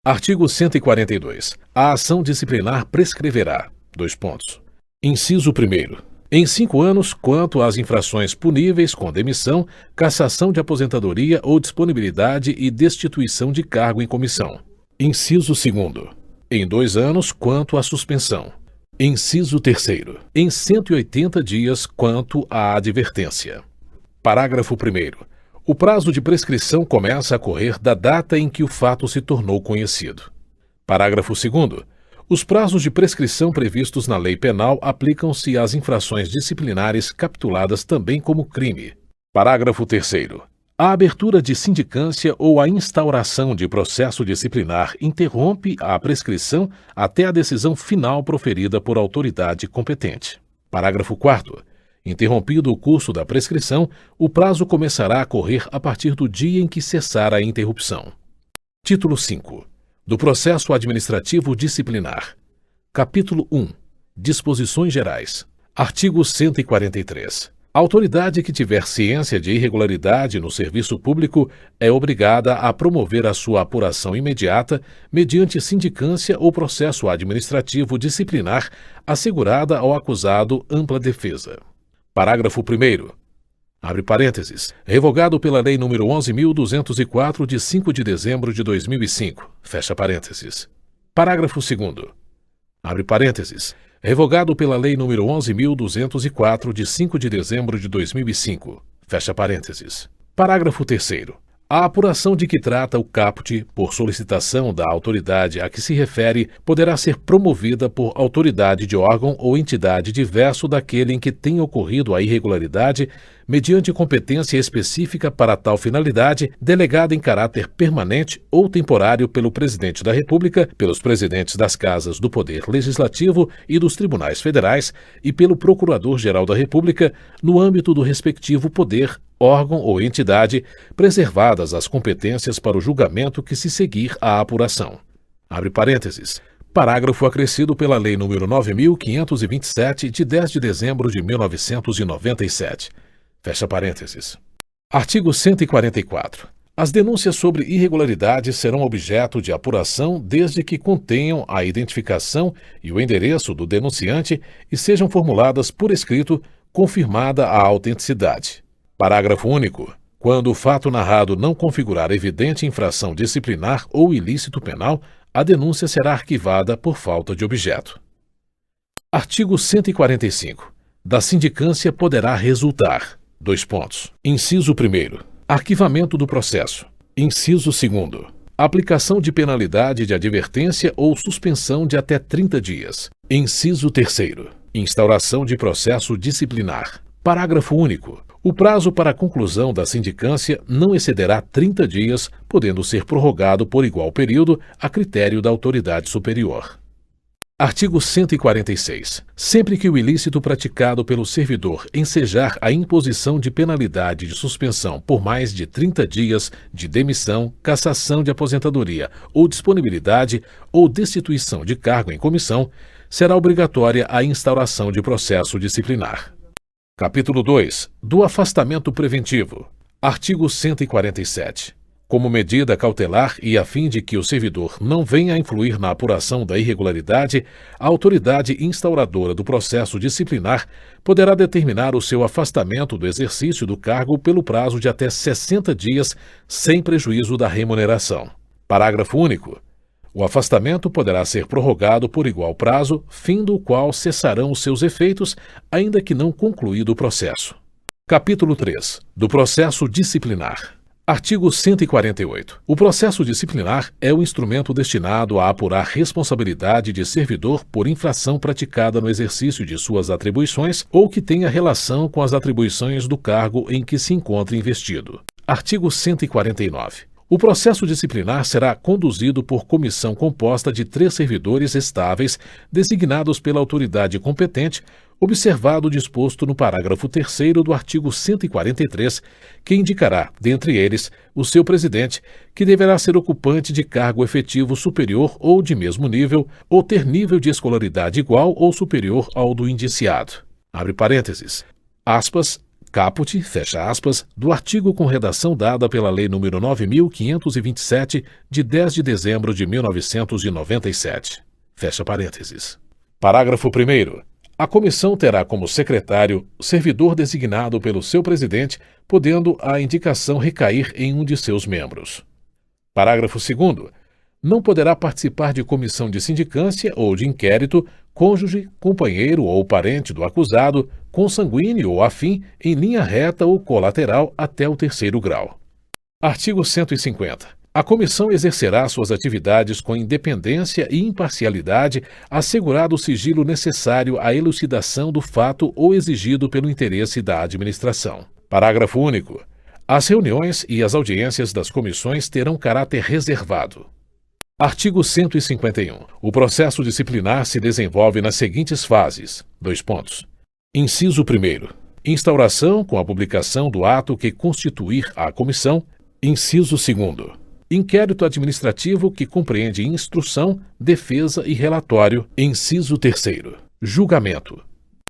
Artigo 142. A ação disciplinar prescreverá. Inciso 1º. Em 5 anos, quanto às infrações puníveis com demissão, cassação de aposentadoria ou disponibilidade e destituição de cargo em comissão. Inciso 2º. Em 2 anos, quanto à suspensão. Inciso 3º. Em 180 dias, quanto à advertência. Parágrafo 1º. O prazo de prescrição começa a correr da data em que o fato se tornou conhecido. Parágrafo 2º. Os prazos de prescrição previstos na Lei Penal aplicam-se às infrações disciplinares capituladas também como crime. Parágrafo 3º. A abertura de sindicância ou a instauração de processo disciplinar interrompe a prescrição até a decisão final proferida por autoridade competente. Parágrafo 4º. Interrompido o curso da prescrição, o prazo começará a correr a partir do dia em que cessar a interrupção. Título 5. Do Processo Administrativo Disciplinar. Capítulo 1. Disposições Gerais. Artigo 143. A autoridade que tiver ciência de irregularidade no serviço público é obrigada a promover a sua apuração imediata mediante sindicância ou processo administrativo disciplinar, assegurada ao acusado ampla defesa. Parágrafo 1º. Abre parênteses. Revogado pela Lei nº 11.204, de 5 de dezembro de 2005. Fecha parênteses. Parágrafo 2º. Abre parênteses. Revogado pela Lei nº 11.204, de 5 de dezembro de 2005. Fecha parênteses. Parágrafo 3º. A apuração de que trata o caput, por solicitação da autoridade a que se refere, poderá ser promovida por autoridade de órgão ou entidade diverso daquele em que tenha ocorrido a irregularidade, mediante competência específica para tal finalidade, delegada em caráter permanente ou temporário pelo Presidente da República, pelos presidentes das Casas do Poder Legislativo e dos Tribunais Federais e pelo Procurador-Geral da República, no âmbito do respectivo poder, órgão ou entidade, preservadas as competências para o julgamento que se seguir à apuração. Abre parênteses. Parágrafo acrescido pela Lei nº 9.527, de 10 de dezembro de 1997. Fecha parênteses. Artigo 144. As denúncias sobre irregularidades serão objeto de apuração desde que contenham a identificação e o endereço do denunciante e sejam formuladas por escrito, confirmada a autenticidade. Parágrafo único. Quando o fato narrado não configurar evidente infração disciplinar ou ilícito penal, a denúncia será arquivada por falta de objeto. Artigo 145. Da sindicância poderá resultar: Inciso 1º. Arquivamento do processo. Inciso 2º. Aplicação de penalidade de advertência ou suspensão de até 30 dias. Inciso 3º. Instauração de processo disciplinar. Parágrafo único. O prazo para a conclusão da sindicância não excederá 30 dias, podendo ser prorrogado por igual período a critério da autoridade superior. Artigo 146. Sempre que o ilícito praticado pelo servidor ensejar a imposição de penalidade de suspensão por mais de 30 dias, de demissão, cassação de aposentadoria ou disponibilidade ou destituição de cargo em comissão, será obrigatória a instauração de processo disciplinar. Capítulo 2. Do afastamento preventivo. Artigo 147. Como medida cautelar e a fim de que o servidor não venha a influir na apuração da irregularidade, a autoridade instauradora do processo disciplinar poderá determinar o seu afastamento do exercício do cargo pelo prazo de até 60 dias, sem prejuízo da remuneração. Parágrafo único. O afastamento poderá ser prorrogado por igual prazo, fim do qual cessarão os seus efeitos, ainda que não concluído o processo. Capítulo 3. Do processo disciplinar. Artigo 148. O processo disciplinar é o instrumento destinado a apurar responsabilidade de servidor por infração praticada no exercício de suas atribuições ou que tenha relação com as atribuições do cargo em que se encontre investido. Artigo 149. O processo disciplinar será conduzido por comissão composta de 3 servidores estáveis, designados pela autoridade competente, observado o disposto no parágrafo 3º do artigo 143, que indicará, dentre eles, o seu presidente, que deverá ser ocupante de cargo efetivo superior ou de mesmo nível, ou ter nível de escolaridade igual ou superior ao do indiciado. Abre parênteses. Aspas. caput, fecha aspas, do artigo com redação dada pela Lei nº 9.527, de 10 de dezembro de 1997. Fecha parênteses. Parágrafo 1º. A comissão terá como secretário servidor designado pelo seu presidente, podendo a indicação recair em um de seus membros. Parágrafo 2º. Não poderá participar de comissão de sindicância ou de inquérito cônjuge, companheiro ou parente do acusado, consanguíneo ou afim, em linha reta ou colateral até o 3º grau. Artigo 150. A comissão exercerá suas atividades com independência e imparcialidade, assegurado o sigilo necessário à elucidação do fato ou exigido pelo interesse da administração. Parágrafo único. As reuniões e as audiências das comissões terão caráter reservado. Artigo 151. O processo disciplinar se desenvolve nas seguintes fases. Inciso 1º. Instauração com a publicação do ato que constituir a comissão. Inciso 2º. Inquérito administrativo que compreende instrução, defesa e relatório. Inciso 3º. Julgamento.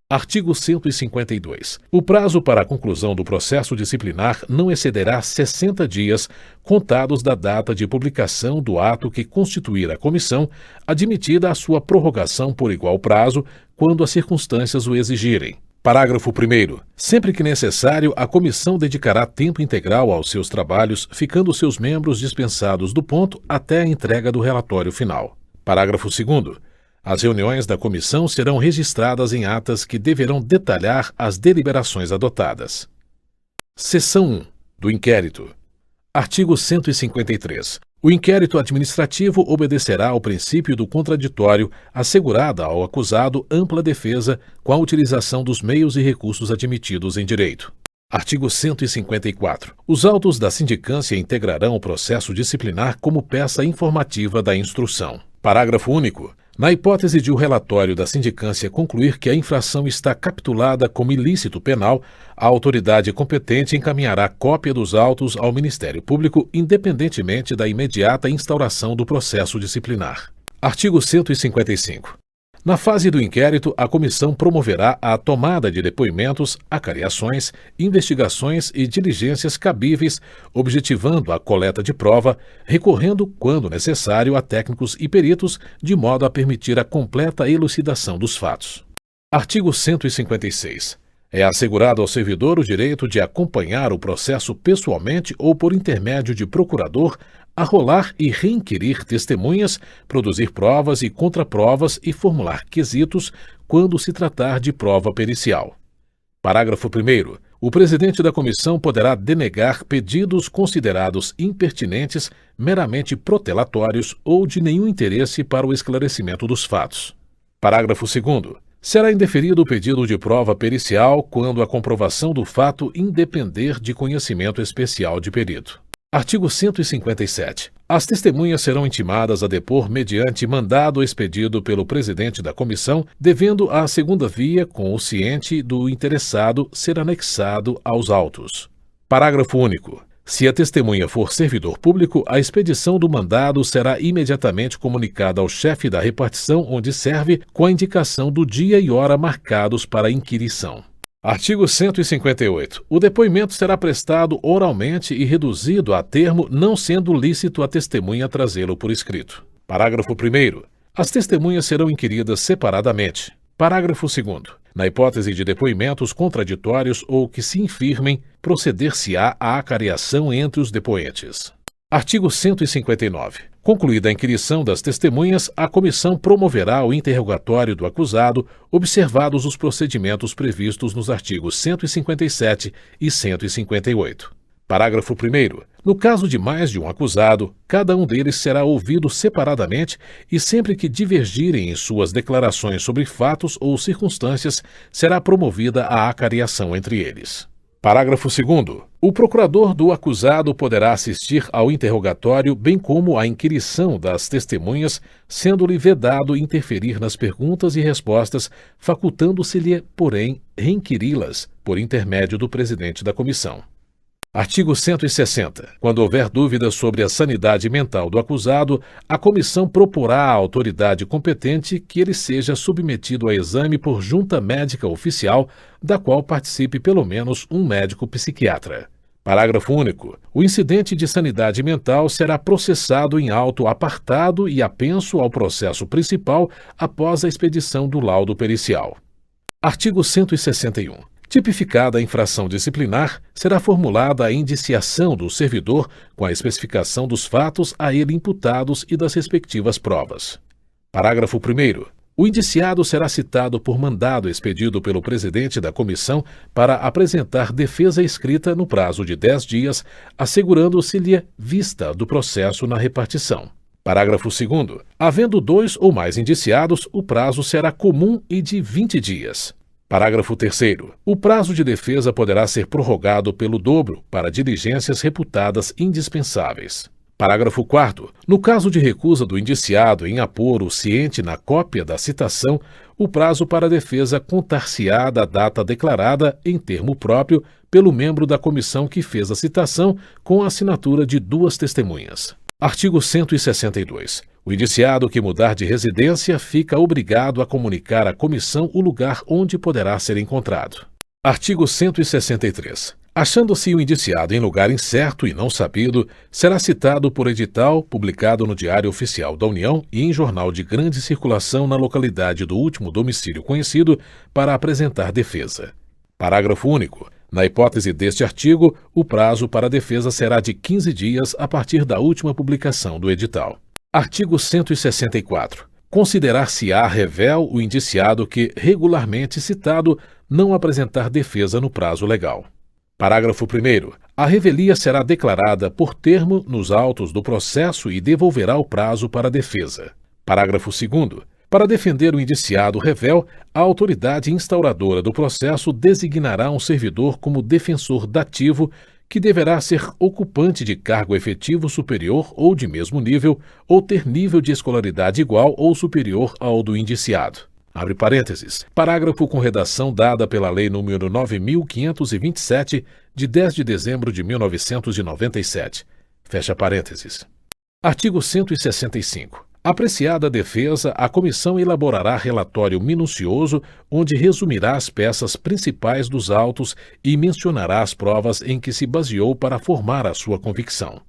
Artigo 152. O prazo para a conclusão do processo disciplinar não excederá 60 dias, contados da data de publicação do ato que constituir a comissão, admitida a sua prorrogação por igual prazo, quando as circunstâncias o exigirem. Parágrafo 1º. Sempre que necessário, a comissão dedicará tempo integral aos seus trabalhos, ficando seus membros dispensados do ponto até a entrega do relatório final. Parágrafo 2º. As reuniões da comissão serão registradas em atas que deverão detalhar as deliberações adotadas. Seção 1. Do inquérito. Artigo 153. O inquérito administrativo obedecerá ao princípio do contraditório, assegurada ao acusado ampla defesa com a utilização dos meios e recursos admitidos em direito. Artigo 154. Os autos da sindicância integrarão o processo disciplinar como peça informativa da instrução. Parágrafo único. Na hipótese de o relatório da sindicância concluir que a infração está capitulada como ilícito penal, a autoridade competente encaminhará cópia dos autos ao Ministério Público, independentemente da imediata instauração do processo disciplinar. Artigo 155. Na fase do inquérito, a comissão promoverá a tomada de depoimentos, acariações, investigações e diligências cabíveis, objetivando a coleta de prova, recorrendo, quando necessário, a técnicos e peritos, de modo a permitir a completa elucidação dos fatos. Artigo 156. É assegurado ao servidor o direito de acompanhar o processo pessoalmente ou por intermédio de procurador, arrolar e reinquirir testemunhas, produzir provas e contraprovas e formular quesitos quando se tratar de prova pericial. Parágrafo 1º. O presidente da comissão poderá denegar pedidos considerados impertinentes, meramente protelatórios ou de nenhum interesse para o esclarecimento dos fatos. Parágrafo 2º. Será indeferido o pedido de prova pericial quando a comprovação do fato independer de conhecimento especial de perito. Artigo 157. As testemunhas serão intimadas a depor mediante mandado expedido pelo presidente da comissão, devendo a segunda via, com o ciente do interessado, ser anexado aos autos. Parágrafo único. Se a testemunha for servidor público, a expedição do mandado será imediatamente comunicada ao chefe da repartição onde serve, com a indicação do dia e hora marcados para a inquirição. Artigo 158. O depoimento será prestado oralmente e reduzido a termo, não sendo lícito a testemunha trazê-lo por escrito. Parágrafo 1º. As testemunhas serão inquiridas separadamente. Parágrafo 2º. Na hipótese de depoimentos contraditórios ou que se infirmem, proceder-se-á à acariação entre os depoentes. Artigo 159. Concluída a inquirição das testemunhas, a comissão promoverá o interrogatório do acusado, observados os procedimentos previstos nos artigos 157 e 158. Parágrafo 1º. No caso de mais de um acusado, cada um deles será ouvido separadamente e, sempre que divergirem em suas declarações sobre fatos ou circunstâncias, será promovida a acariação entre eles. Parágrafo 2º. O procurador do acusado poderá assistir ao interrogatório, bem como à inquirição das testemunhas, sendo-lhe vedado interferir nas perguntas e respostas, facultando-se-lhe, porém, reinquiri-las por intermédio do presidente da comissão. Artigo 160. Quando houver dúvida sobre a sanidade mental do acusado, a comissão proporá à autoridade competente que ele seja submetido a exame por junta médica oficial, da qual participe pelo menos um médico psiquiatra. Parágrafo único. O incidente de sanidade mental será processado em auto apartado e apenso ao processo principal após a expedição do laudo pericial. Artigo 161. Tipificada a infração disciplinar, será formulada a indiciação do servidor com a especificação dos fatos a ele imputados e das respectivas provas. Parágrafo 1º. O indiciado será citado por mandado expedido pelo presidente da comissão para apresentar defesa escrita no prazo de 10 dias, assegurando-se-lhe vista do processo na repartição. Parágrafo 2º. Havendo 2 ou mais indiciados, o prazo será comum e de 20 dias. Parágrafo 3º. O prazo de defesa poderá ser prorrogado pelo dobro para diligências reputadas indispensáveis. Parágrafo 4º. No caso de recusa do indiciado em apor o ciente na cópia da citação, o prazo para a defesa contar-se-á da data declarada, em termo próprio, pelo membro da comissão que fez a citação, com a assinatura de 2 testemunhas. Artigo 162. O indiciado que mudar de residência fica obrigado a comunicar à comissão o lugar onde poderá ser encontrado. Artigo 163. Achando-se o indiciado em lugar incerto e não sabido, será citado por edital, publicado no Diário Oficial da União e em jornal de grande circulação na localidade do último domicílio conhecido, para apresentar defesa. Parágrafo único. Na hipótese deste artigo, o prazo para a defesa será de 15 dias a partir da última publicação do edital. Artigo 164. Considerar-se-á revel o indiciado que, regularmente citado, não apresentar defesa no prazo legal. Parágrafo 1º. A revelia será declarada por termo nos autos do processo e devolverá o prazo para a defesa. Parágrafo 2º. Para defender o indiciado revel, a autoridade instauradora do processo designará um servidor como defensor dativo, que deverá ser ocupante de cargo efetivo superior ou de mesmo nível, ou ter nível de escolaridade igual ou superior ao do indiciado. Abre parênteses. Parágrafo com redação dada pela Lei nº 9.527, de 10 de dezembro de 1997. Fecha parênteses. Artigo 165. Apreciada a defesa, a comissão elaborará relatório minucioso, onde resumirá as peças principais dos autos e mencionará as provas em que se baseou para formar a sua convicção.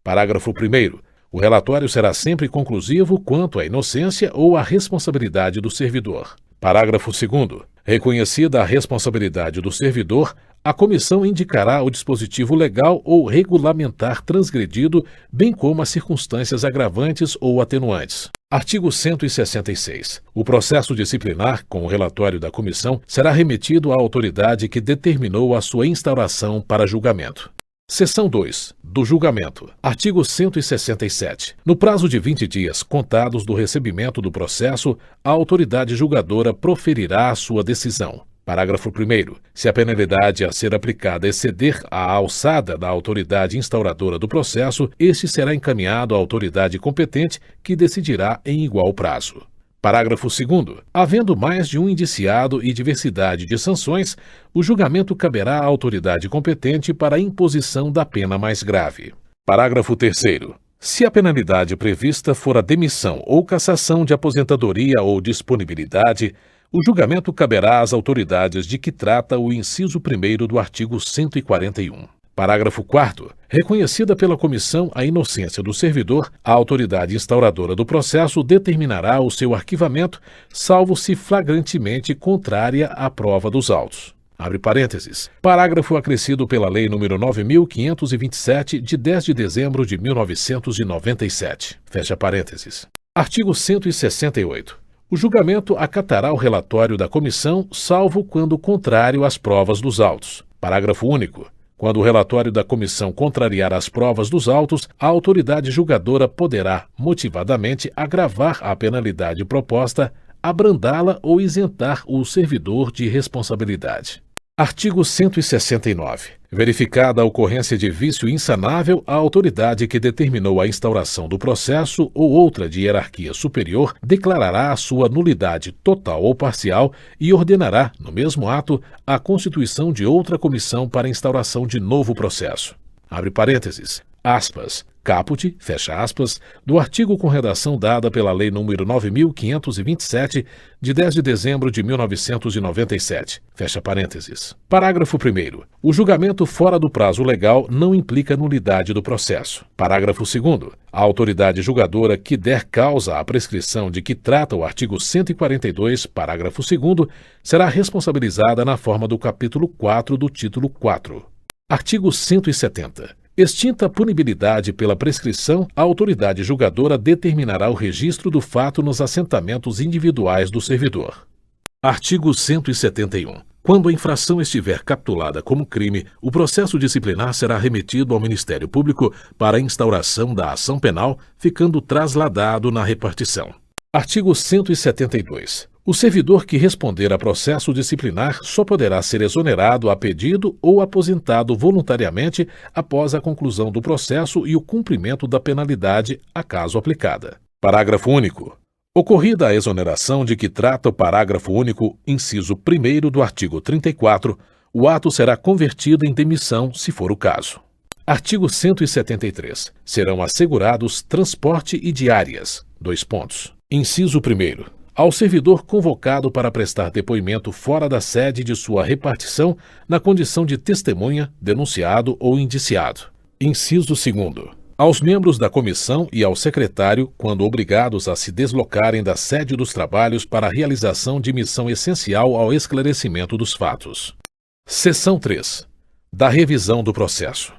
Parágrafo 1º. O relatório será sempre conclusivo quanto à inocência ou à responsabilidade do servidor. Parágrafo 2º. Reconhecida a responsabilidade do servidor, a comissão indicará o dispositivo legal ou regulamentar transgredido, bem como as circunstâncias agravantes ou atenuantes. Artigo 166. O processo disciplinar, com o relatório da comissão, será remetido à autoridade que determinou a sua instauração para julgamento. Seção 2. Do julgamento. Artigo 167. No prazo de 20 dias contados do recebimento do processo, a autoridade julgadora proferirá a sua decisão. Parágrafo 1º. Se a penalidade a ser aplicada exceder a alçada da autoridade instauradora do processo, este será encaminhado à autoridade competente, que decidirá em igual prazo. Parágrafo 2º. Havendo mais de um indiciado e diversidade de sanções, o julgamento caberá à autoridade competente para a imposição da pena mais grave. Parágrafo 3º. Se a penalidade prevista for a demissão ou cassação de aposentadoria ou disponibilidade, o julgamento caberá às autoridades de que trata o inciso 1º do artigo 141. Parágrafo 4º. Reconhecida pela comissão a inocência do servidor, a autoridade instauradora do processo determinará o seu arquivamento, salvo se flagrantemente contrária à prova dos autos. Abre parênteses. Parágrafo acrescido pela Lei nº 9.527, de 10 de dezembro de 1997. Fecha parênteses. Artigo 168. O julgamento acatará o relatório da comissão, salvo quando contrário às provas dos autos. Parágrafo único. Quando o relatório da comissão contrariar as provas dos autos, a autoridade julgadora poderá, motivadamente, agravar a penalidade proposta, abrandá-la ou isentar o servidor de responsabilidade. Artigo 169. Verificada a ocorrência de vício insanável, a autoridade que determinou a instauração do processo ou outra de hierarquia superior declarará a sua nulidade total ou parcial e ordenará, no mesmo ato, a constituição de outra comissão para instauração de novo processo. Abre parênteses, aspas, caput, fecha aspas, do artigo com redação dada pela Lei nº 9.527, de 10 de dezembro de 1997, fecha parênteses. Parágrafo 1º. O julgamento fora do prazo legal não implica nulidade do processo. Parágrafo 2º. A autoridade julgadora que der causa à prescrição de que trata o artigo 142, parágrafo 2º, será responsabilizada na forma do capítulo 4 do título 4. Artigo 170. Extinta a punibilidade pela prescrição, a autoridade julgadora determinará o registro do fato nos assentamentos individuais do servidor. Artigo 171. Quando a infração estiver capitulada como crime, o processo disciplinar será remetido ao Ministério Público para a instauração da ação penal, ficando trasladado na repartição. Artigo 172. O servidor que responder a processo disciplinar só poderá ser exonerado a pedido ou aposentado voluntariamente após a conclusão do processo e o cumprimento da penalidade, acaso aplicada. Parágrafo único. Ocorrida a exoneração de que trata o parágrafo único, inciso 1º do artigo 34, o ato será convertido em demissão, se for o caso. Artigo 173. Serão assegurados transporte e diárias. Inciso 1º. Ao servidor convocado para prestar depoimento fora da sede de sua repartição, na condição de testemunha, denunciado ou indiciado. Inciso 2º. Aos membros da comissão e ao secretário, quando obrigados a se deslocarem da sede dos trabalhos para a realização de missão essencial ao esclarecimento dos fatos. Seção 3. Da revisão do processo.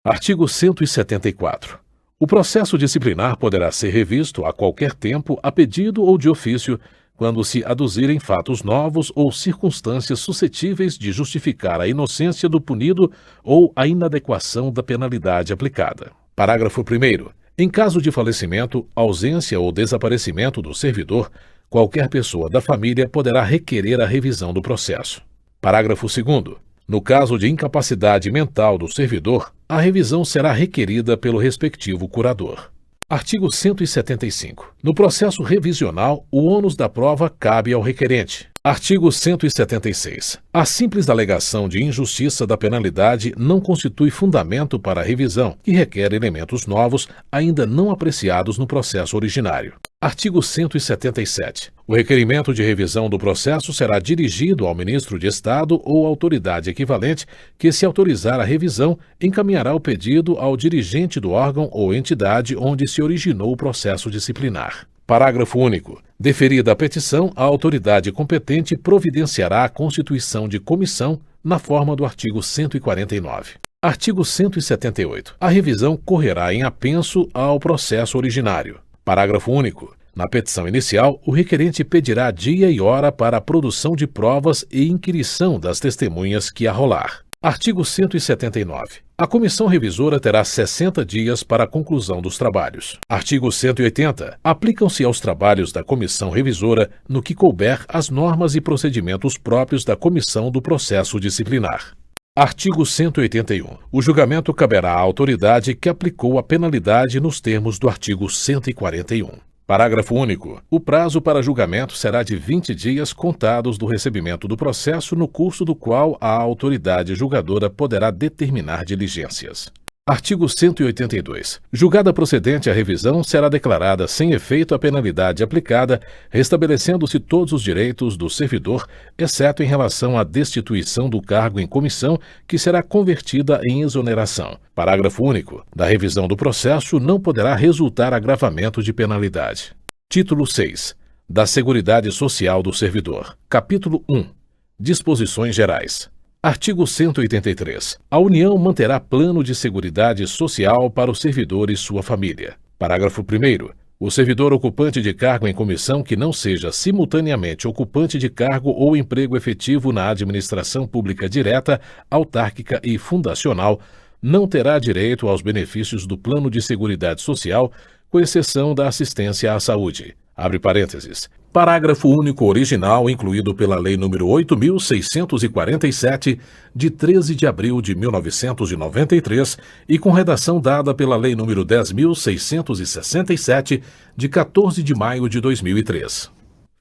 Artigo 174. O processo disciplinar poderá ser revisto a qualquer tempo a pedido ou de ofício, quando se aduzirem fatos novos ou circunstâncias suscetíveis de justificar a inocência do punido ou a inadequação da penalidade aplicada. Parágrafo 1º. Em caso de falecimento, ausência ou desaparecimento do servidor, qualquer pessoa da família poderá requerer a revisão do processo. Parágrafo 2º. No caso de incapacidade mental do servidor, a revisão será requerida pelo respectivo curador. Artigo 175. No processo revisional, o ônus da prova cabe ao requerente. Artigo 176. A simples alegação de injustiça da penalidade não constitui fundamento para a revisão, que requer elementos novos ainda não apreciados no processo originário. Artigo 177. O requerimento de revisão do processo será dirigido ao ministro de Estado ou autoridade equivalente que, se autorizar a revisão, encaminhará o pedido ao dirigente do órgão ou entidade onde se originou o processo disciplinar. Parágrafo único. Deferida a petição, a autoridade competente providenciará a constituição de comissão na forma do artigo 149. Artigo 178. A revisão correrá em apenso ao processo originário. Parágrafo único. Na petição inicial, o requerente pedirá dia e hora para a produção de provas e inquirição das testemunhas que arrolar. Artigo 179. A comissão revisora terá 60 dias para a conclusão dos trabalhos. Artigo 180. Aplicam-se aos trabalhos da comissão revisora, no que couber, as normas e procedimentos próprios da comissão do processo disciplinar. Artigo 181. O julgamento caberá à autoridade que aplicou a penalidade nos termos do artigo 141. Parágrafo único. O prazo para julgamento será de 20 dias contados do recebimento do processo, no curso do qual a autoridade julgadora poderá determinar diligências. Artigo 182. Julgada procedente a revisão, será declarada sem efeito a penalidade aplicada, restabelecendo-se todos os direitos do servidor, exceto em relação à destituição do cargo em comissão, que será convertida em exoneração. Parágrafo único. Da revisão do processo não poderá resultar agravamento de penalidade. Título 6. Da Seguridade Social do Servidor. Capítulo 1. Disposições Gerais. Artigo 183. A União manterá plano de seguridade social para o servidor e sua família. Parágrafo 1º. O servidor ocupante de cargo em comissão que não seja simultaneamente ocupante de cargo ou emprego efetivo na administração pública direta, autárquica e fundacional não terá direito aos benefícios do plano de seguridade social, com exceção da assistência à saúde. Abre parênteses. Parágrafo único original incluído pela Lei nº 8.647, de 13 de abril de 1993, e com redação dada pela Lei nº 10.667, de 14 de maio de 2003.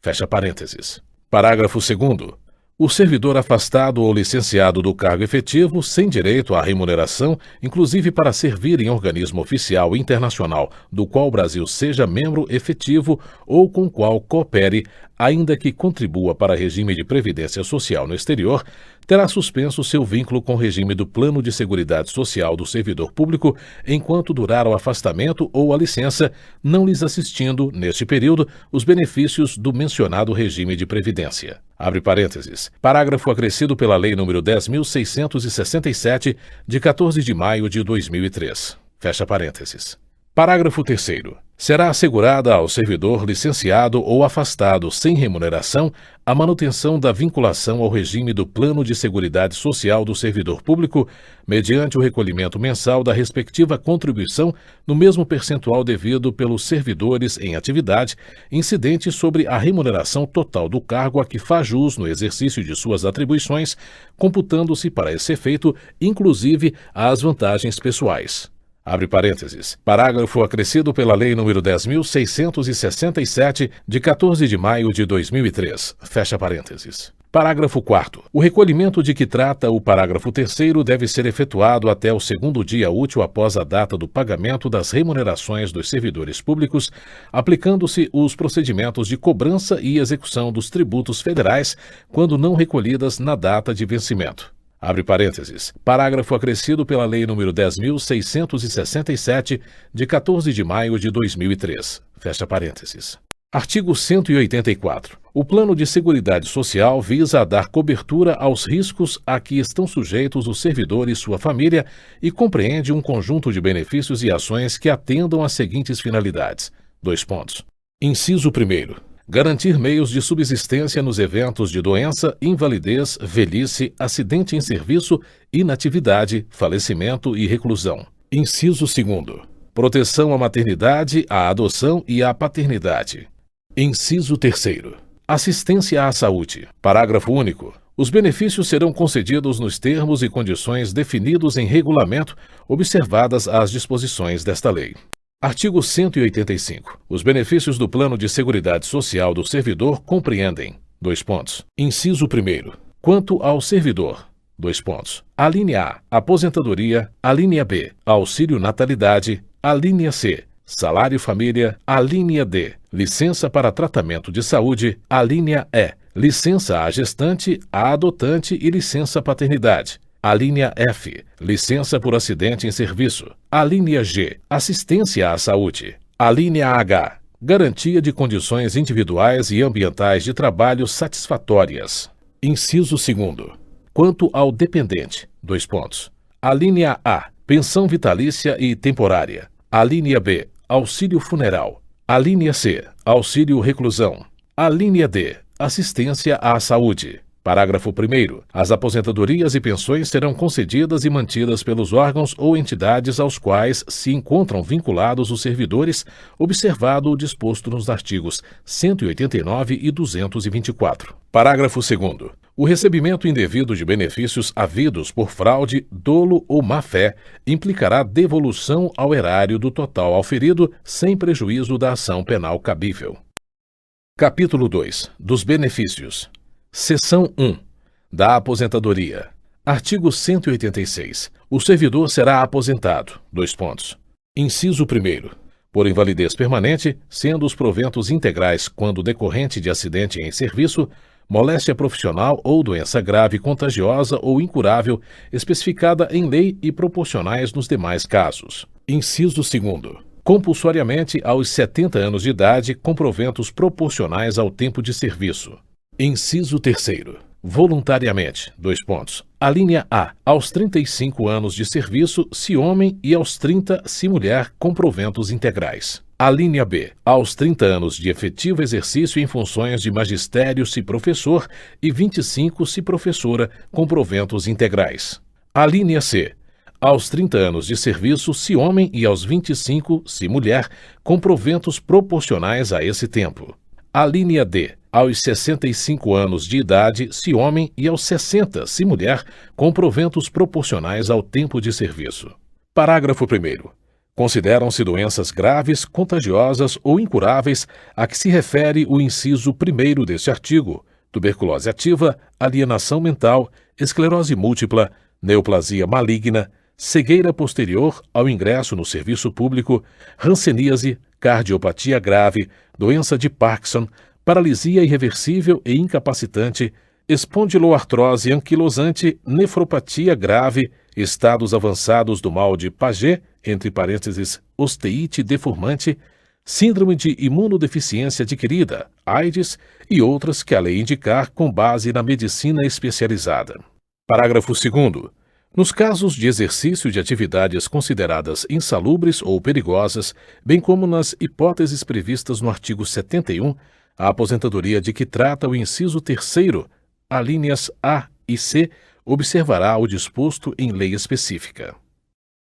Fecha parênteses. Parágrafo segundo. O servidor afastado ou licenciado do cargo efetivo, sem direito à remuneração, inclusive para servir em organismo oficial internacional do qual o Brasil seja membro efetivo ou com o qual coopere, ainda que contribua para regime de previdência social no exterior, terá suspenso seu vínculo com o regime do Plano de Seguridade Social do servidor público enquanto durar o afastamento ou a licença, não lhes assistindo, neste período, os benefícios do mencionado regime de previdência. Abre parênteses. Parágrafo acrescido pela Lei nº 10.667, de 14 de maio de 2003. Fecha parênteses. Parágrafo terceiro. Será assegurada ao servidor licenciado ou afastado sem remuneração a manutenção da vinculação ao regime do Plano de Seguridade Social do servidor público, mediante o recolhimento mensal da respectiva contribuição no mesmo percentual devido pelos servidores em atividade, incidente sobre a remuneração total do cargo a que faz jus no exercício de suas atribuições, computando-se para esse efeito, inclusive, as vantagens pessoais. Abre parênteses. Parágrafo acrescido pela Lei nº 10.667, de 14 de maio de 2003. Fecha parênteses. Parágrafo 4º. O recolhimento de que trata o parágrafo 3º deve ser efetuado até o segundo dia útil após a data do pagamento das remunerações dos servidores públicos, aplicando-se os procedimentos de cobrança e execução dos tributos federais, quando não recolhidas na data de vencimento. Abre parênteses. Parágrafo acrescido pela Lei nº 10.667, de 14 de maio de 2003. Fecha parênteses. Artigo 184. O Plano de Seguridade Social visa dar cobertura aos riscos a que estão sujeitos o servidor e sua família e compreende um conjunto de benefícios e ações que atendam às seguintes finalidades. Inciso 1º. Garantir meios de subsistência nos eventos de doença, invalidez, velhice, acidente em serviço, inatividade, falecimento e reclusão. Inciso 2º. Proteção à maternidade, à adoção e à paternidade. Inciso 3º. Assistência à saúde. Parágrafo único. Os benefícios serão concedidos nos termos e condições definidos em regulamento, observadas as disposições desta lei. Artigo 185. Os benefícios do Plano de Seguridade Social do servidor compreendem: Inciso 1º. Quanto ao servidor: Alínea A. Aposentadoria. Alínea B. Auxílio natalidade. Alínea C. Salário família. Alínea D. Licença para tratamento de saúde. Alínea E. Licença à gestante, à adotante e licença paternidade. Alínea F. Licença por acidente em serviço. Alínea G. Assistência à saúde. Alínea H. Garantia de condições individuais e ambientais de trabalho satisfatórias. Inciso 2º. Quanto ao dependente: Alínea A. Pensão vitalícia e temporária. Alínea B. Auxílio funeral. Alínea C. Auxílio reclusão. Alínea D. Assistência à saúde. Parágrafo 1º. As aposentadorias e pensões serão concedidas e mantidas pelos órgãos ou entidades aos quais se encontram vinculados os servidores, observado o disposto nos artigos 189 e 224. Parágrafo 2º. O recebimento indevido de benefícios havidos por fraude, dolo ou má-fé implicará devolução ao erário do total auferido, sem prejuízo da ação penal cabível. Capítulo 2. Dos benefícios. Seção 1. Da aposentadoria. Artigo 186. O servidor será aposentado. Inciso 1º. Por invalidez permanente, sendo os proventos integrais quando decorrente de acidente em serviço, moléstia profissional ou doença grave contagiosa ou incurável, especificada em lei e proporcionais nos demais casos. Inciso 2º. Compulsoriamente aos 70 anos de idade, com proventos proporcionais ao tempo de serviço. Inciso 3º. Voluntariamente. Alínea A. Aos 35 anos de serviço, se homem, e aos 30, se mulher, com proventos integrais. Alínea B. Aos 30 anos de efetivo exercício em funções de magistério, se professor, e 25, se professora, com proventos integrais. Alínea C. Aos 30 anos de serviço, se homem, e aos 25, se mulher, com proventos proporcionais a esse tempo. Alínea D. Aos 65 anos de idade, se homem, e aos 60, se mulher, com proventos proporcionais ao tempo de serviço. Parágrafo 1º. Consideram-se doenças graves, contagiosas ou incuráveis a que se refere o inciso 1º deste artigo: tuberculose ativa, alienação mental, esclerose múltipla, neoplasia maligna, cegueira posterior ao ingresso no serviço público, hanseníase, cardiopatia grave, doença de Parkinson, paralisia irreversível e incapacitante, espondiloartrose anquilosante, nefropatia grave, estados avançados do mal de Paget, entre parênteses, osteite deformante, síndrome de imunodeficiência adquirida, AIDS e outras que a lei indicar com base na medicina especializada. Parágrafo 2º. Nos casos de exercício de atividades consideradas insalubres ou perigosas, bem como nas hipóteses previstas no artigo 71, a aposentadoria de que trata o inciso 3º, alíneas A e C, observará o disposto em lei específica.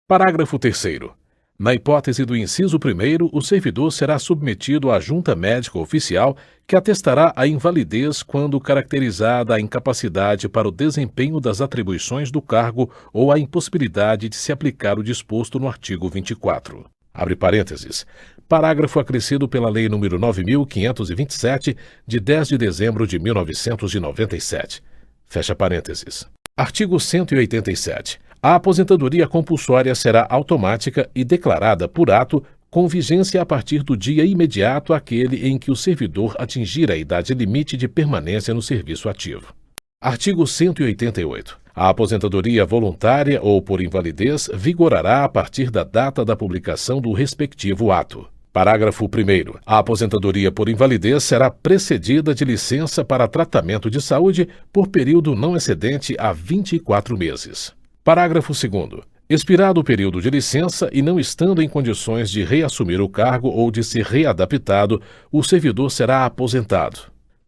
Parágrafo 3º. Na hipótese do inciso 1º, o servidor será submetido à junta médica oficial que atestará a invalidez quando caracterizada a incapacidade para o desempenho das atribuições do cargo ou a impossibilidade de se aplicar o disposto no artigo 24. Abre parênteses. Parágrafo acrescido pela Lei nº 9.527, de 10 de dezembro de 1997. Fecha parênteses. Artigo 187. A aposentadoria compulsória será automática e declarada por ato com vigência a partir do dia imediato àquele em que o servidor atingir a idade limite de permanência no serviço ativo. Artigo 188. A aposentadoria voluntária ou por invalidez vigorará a partir da data da publicação do respectivo ato. Parágrafo 1º. A aposentadoria por invalidez será precedida de licença para tratamento de saúde por período não excedente a 24 meses. Parágrafo 2º. Expirado o período de licença e não estando em condições de reassumir o cargo ou de ser readaptado, o servidor será aposentado.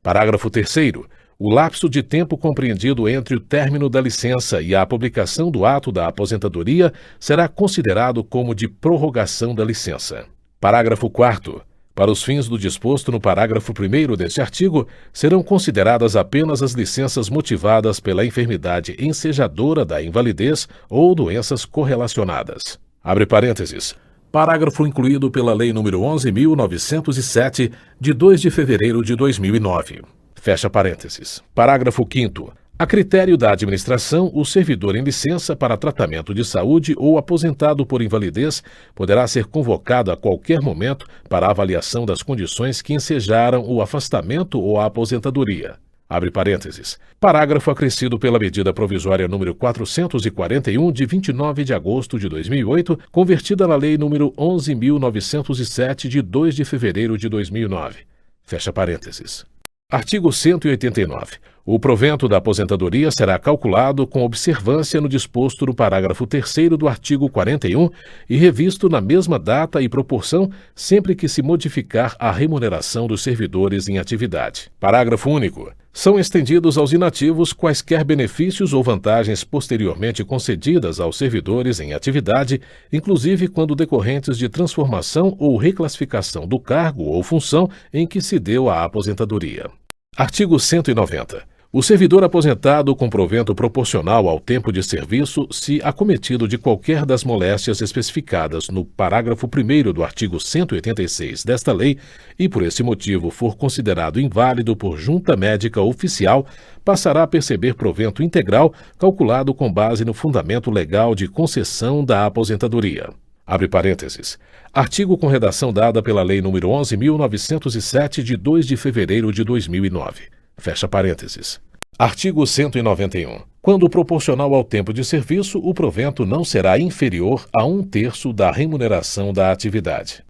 Parágrafo 3º. O lapso de tempo compreendido entre o término da licença e a publicação do ato da aposentadoria será considerado como de prorrogação da licença. Parágrafo 4º. Para os fins do disposto no parágrafo 1º deste artigo, serão consideradas apenas as licenças motivadas pela enfermidade ensejadora da invalidez ou doenças correlacionadas. Abre parênteses. Parágrafo incluído pela Lei nº 11.907, de 2 de fevereiro de 2009. Fecha parênteses. Parágrafo 5º. A critério da administração, o servidor em licença para tratamento de saúde ou aposentado por invalidez poderá ser convocado a qualquer momento para avaliação das condições que ensejaram o afastamento ou a aposentadoria. Abre parênteses. Parágrafo acrescido pela medida provisória número 441, de 29 de agosto de 2008, convertida na Lei nº 11.907, de 2 de fevereiro de 2009. Fecha parênteses. Artigo 189. O provento da aposentadoria será calculado com observância no disposto no parágrafo 3º do artigo 41 e revisto na mesma data e proporção sempre que se modificar a remuneração dos servidores em atividade. Parágrafo único. São estendidos aos inativos quaisquer benefícios ou vantagens posteriormente concedidas aos servidores em atividade, inclusive quando decorrentes de transformação ou reclassificação do cargo ou função em que se deu a aposentadoria. Artigo 190. O servidor aposentado com provento proporcional ao tempo de serviço, se acometido de qualquer das moléstias especificadas no parágrafo 1º do artigo 186 desta lei e por esse motivo for considerado inválido por junta médica oficial, passará a perceber provento integral calculado com base no fundamento legal de concessão da aposentadoria. Abre parênteses. Artigo com redação dada pela Lei nº 11.907, de 2 de fevereiro de 2009. Fecha parênteses. Artigo 191. Quando proporcional ao tempo de serviço, o provento não será inferior a 1/3 da remuneração da atividade.